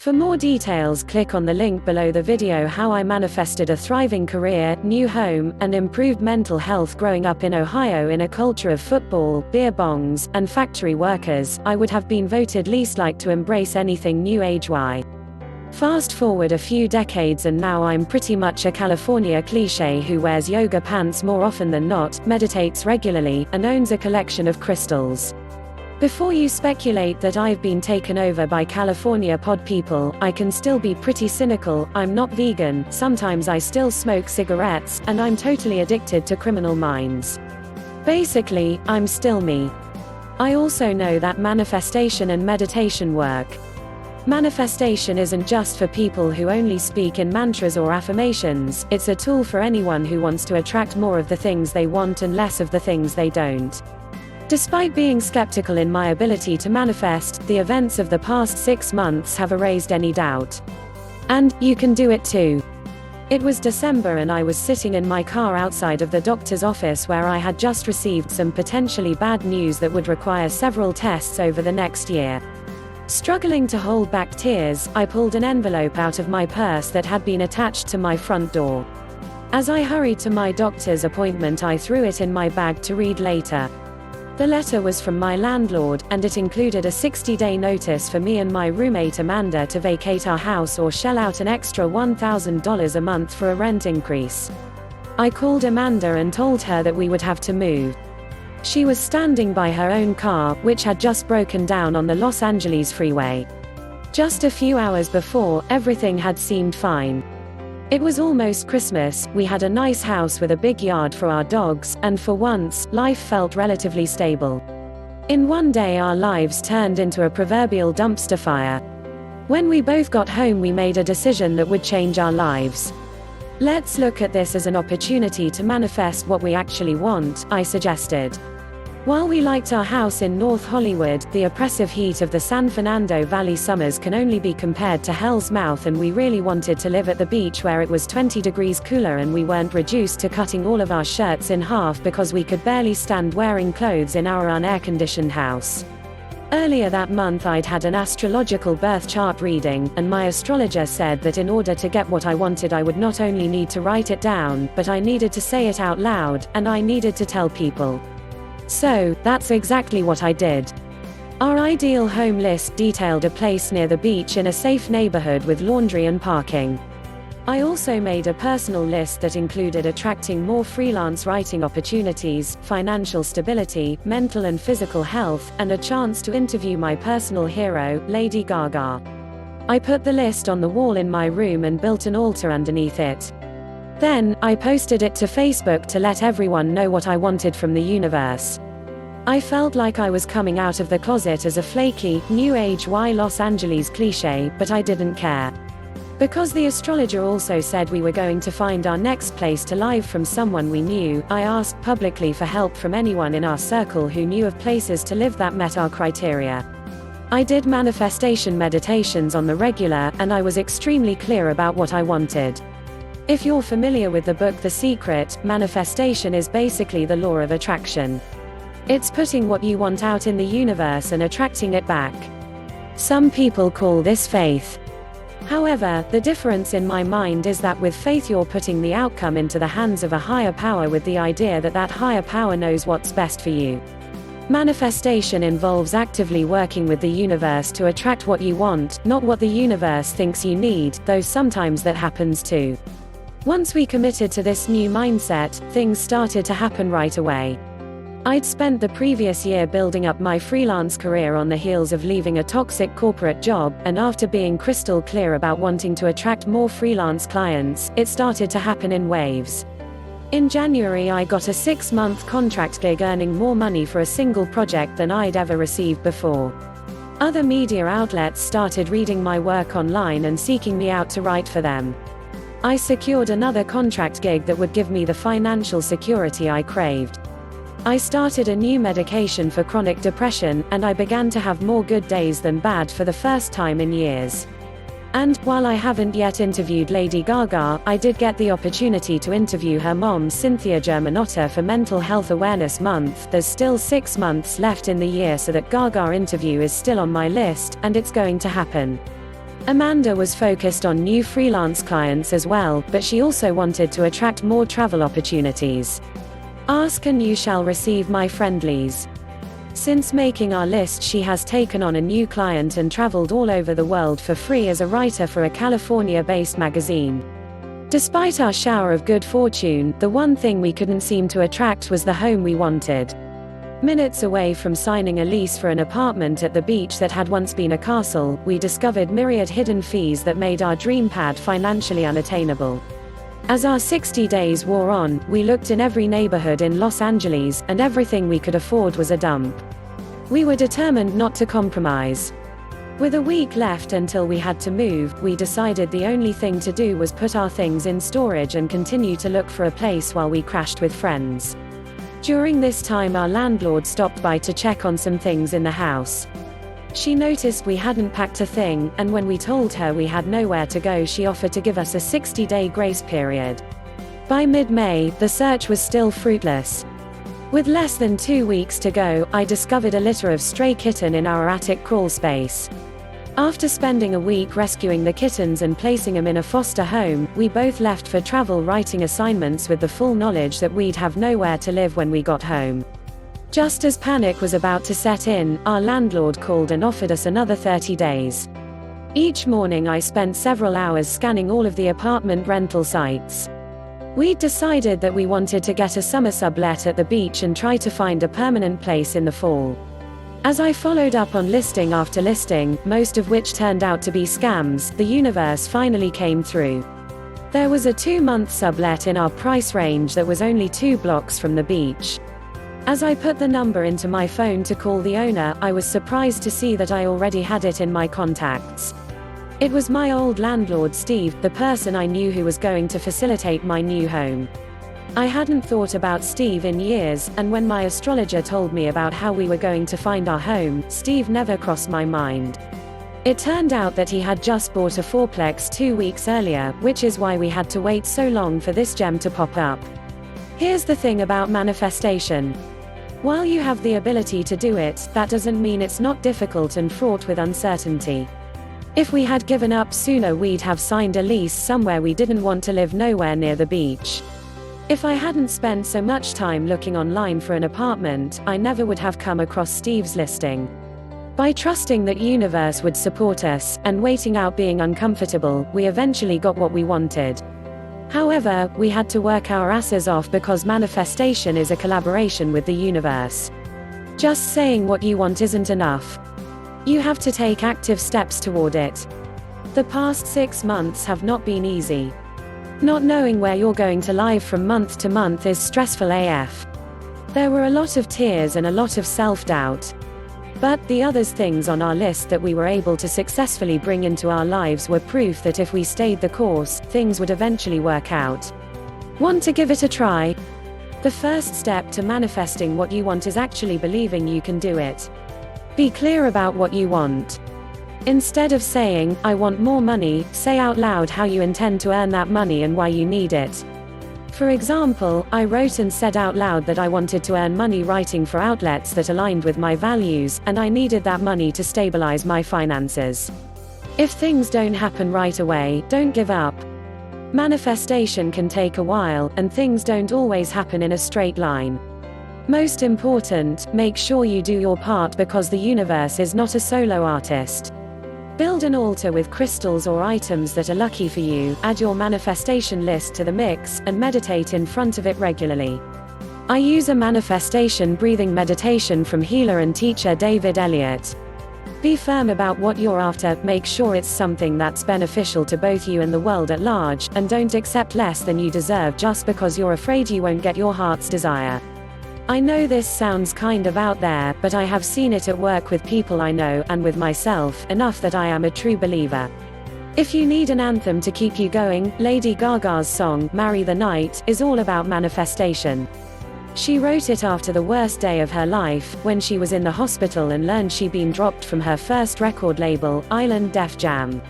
For more details, click on the link below the video how I manifested a thriving career, new home, and improved mental health growing up in Ohio in a culture of football, beer bongs, and factory workers. I would have been voted least like to embrace anything new age. Why? Fast forward a few decades and now I'm pretty much a California cliché who wears yoga pants more often than not, meditates regularly, and owns a collection of crystals. Before you speculate that I've been taken over by California pod people, I can still be pretty cynical. I'm not vegan, sometimes I still smoke cigarettes, and I'm totally addicted to Criminal Minds. Basically, I'm still me. I also know that manifestation and meditation work. Manifestation isn't just for people who only speak in mantras or affirmations, it's a tool for anyone who wants to attract more of the things they want and less of the things they don't. Despite being skeptical in my ability to manifest, the events of the past 6 months have erased any doubt. And you can do it too. It was December and I was sitting in my car outside of the doctor's office where I had just received some potentially bad news that would require several tests over the next year. Struggling to hold back tears, I pulled an envelope out of my purse that had been attached to my front door. As I hurried to my doctor's appointment, I threw it in my bag to read later. The letter was from my landlord, and it included a 60-day notice for me and my roommate Amanda to vacate our house or shell out an extra $1,000 a month for a rent increase. I called Amanda and told her that we would have to move. She was standing by her own car, which had just broken down on the Los Angeles freeway. Just a few hours before, everything had seemed fine. It was almost Christmas, we had a nice house with a big yard for our dogs, and for once, life felt relatively stable. In one day our lives turned into a proverbial dumpster fire. When we both got home we made a decision that would change our lives. Let's look at this as an opportunity to manifest what we actually want, I suggested. While we liked our house in North Hollywood, the oppressive heat of the San Fernando Valley summers can only be compared to hell's mouth, and we really wanted to live at the beach where it was 20 degrees cooler and we weren't reduced to cutting all of our shirts in half because we could barely stand wearing clothes in our unair-conditioned house. Earlier that month I'd had an astrological birth chart reading, and my astrologer said that in order to get what I wanted I would not only need to write it down, but I needed to say it out loud, and I needed to tell people. So, that's exactly what I did. Our ideal home list detailed a place near the beach in a safe neighborhood with laundry and parking. I also made a personal list that included attracting more freelance writing opportunities, financial stability, mental and physical health, and a chance to interview my personal hero, Lady Gaga. I put the list on the wall in my room and built an altar underneath it. Then, I posted it to Facebook to let everyone know what I wanted from the universe. I felt like I was coming out of the closet as a flaky, new age Los Angeles cliché, but I didn't care. Because the astrologer also said we were going to find our next place to live from someone we knew, I asked publicly for help from anyone in our circle who knew of places to live that met our criteria. I did manifestation meditations on the regular, and I was extremely clear about what I wanted. If you're familiar with the book The Secret, manifestation is basically the law of attraction. It's putting what you want out in the universe and attracting it back. Some people call this faith. However, the difference in my mind is that with faith you're putting the outcome into the hands of a higher power with the idea that that higher power knows what's best for you. Manifestation involves actively working with the universe to attract what you want, not what the universe thinks you need, though sometimes that happens too. Once we committed to this new mindset, things started to happen right away. I'd spent the previous year building up my freelance career on the heels of leaving a toxic corporate job, and after being crystal clear about wanting to attract more freelance clients, it started to happen in waves. In January I got a 6-month contract gig earning more money for a single project than I'd ever received before. Other media outlets started reading my work online and seeking me out to write for them. I secured another contract gig that would give me the financial security I craved. I started a new medication for chronic depression, and I began to have more good days than bad for the first time in years. And, while I haven't yet interviewed Lady Gaga, I did get the opportunity to interview her mom Cynthia Germanotta for Mental Health Awareness Month. There's still 6 months left in the year, so that Gaga interview is still on my list, and it's going to happen. Amanda was focused on new freelance clients as well, but she also wanted to attract more travel opportunities. Ask and you shall receive, my friendlies. Since making our list, she has taken on a new client and traveled all over the world for free as a writer for a California-based magazine. Despite our shower of good fortune, the one thing we couldn't seem to attract was the home we wanted. Minutes away from signing a lease for an apartment at the beach that had once been a castle, we discovered myriad hidden fees that made our dream pad financially unattainable. As our 60 days wore on, we looked in every neighborhood in Los Angeles, and everything we could afford was a dump. We were determined not to compromise. With a week left until we had to move, we decided the only thing to do was put our things in storage and continue to look for a place while we crashed with friends. During this time, our landlord stopped by to check on some things in the house. She noticed we hadn't packed a thing, and when we told her we had nowhere to go, she offered to give us a 60-day grace period. By mid-May, the search was still fruitless. With less than 2 weeks to go, I discovered a litter of stray kitten in our attic crawl space. After spending a week rescuing the kittens and placing them in a foster home, we both left for travel writing assignments with the full knowledge that we'd have nowhere to live when we got home. Just as panic was about to set in, our landlord called and offered us another 30 days. Each morning I spent several hours scanning all of the apartment rental sites. We'd decided that we wanted to get a summer sublet at the beach and try to find a permanent place in the fall. As I followed up on listing after listing, most of which turned out to be scams, the universe finally came through. There was a 2-month sublet in our price range that was only 2 blocks from the beach. As I put the number into my phone to call the owner, I was surprised to see that I already had it in my contacts. It was my old landlord Steve, the person I knew who was going to facilitate my new home. I hadn't thought about Steve in years, and when my astrologer told me about how we were going to find our home, Steve never crossed my mind. It turned out that he had just bought a fourplex 2 weeks earlier, which is why we had to wait so long for this gem to pop up. Here's the thing about manifestation. While you have the ability to do it, that doesn't mean it's not difficult and fraught with uncertainty. If we had given up sooner, we'd have signed a lease somewhere we didn't want to live, nowhere near the beach. If I hadn't spent so much time looking online for an apartment, I never would have come across Steve's listing. By trusting that universe would support us, and waiting out being uncomfortable, we eventually got what we wanted. However, we had to work our asses off because manifestation is a collaboration with the universe. Just saying what you want isn't enough. You have to take active steps toward it. The past 6 months have not been easy. Not knowing where you're going to live from month to month is stressful AF. There were a lot of tears and a lot of self-doubt. But the other things on our list that we were able to successfully bring into our lives were proof that if we stayed the course, things would eventually work out. Want to give it a try? The first step to manifesting what you want is actually believing you can do it. Be clear about what you want. Instead of saying, "I want more money," say out loud how you intend to earn that money and why you need it. For example, I wrote and said out loud that I wanted to earn money writing for outlets that aligned with my values, and I needed that money to stabilize my finances. If things don't happen right away, don't give up. Manifestation can take a while, and things don't always happen in a straight line. Most important, make sure you do your part because the universe is not a solo artist. Build an altar with crystals or items that are lucky for you, add your manifestation list to the mix, and meditate in front of it regularly. I use a manifestation breathing meditation from healer and teacher David Elliott. Be firm about what you're after, make sure it's something that's beneficial to both you and the world at large, and don't accept less than you deserve just because you're afraid you won't get your heart's desire. I know this sounds kind of out there, but I have seen it at work with people I know, and with myself, enough that I am a true believer. If you need an anthem to keep you going, Lady Gaga's song, "Marry the Night," is all about manifestation. She wrote it after the worst day of her life, when she was in the hospital and learned she'd been dropped from her first record label, Island Def Jam.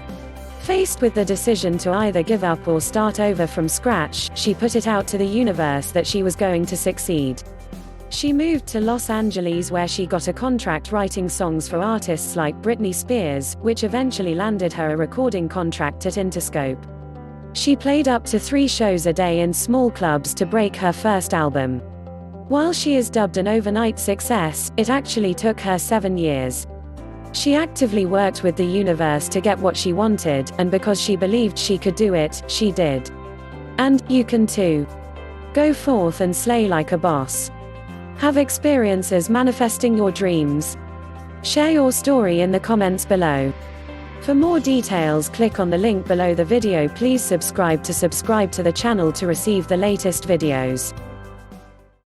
Faced with the decision to either give up or start over from scratch, she put it out to the universe that she was going to succeed. She moved to Los Angeles where she got a contract writing songs for artists like Britney Spears, which eventually landed her a recording contract at Interscope. She played up to 3 shows a day in small clubs to break her first album. While she is dubbed an overnight success, it actually took her 7 years. She actively worked with the universe to get what she wanted, and because she believed she could do it, she did. And you can too. Go forth and slay like a boss. Have experiences manifesting your dreams. Share your story in the comments below. For more details, click on the link below the video. Please subscribe to the channel to receive the latest videos.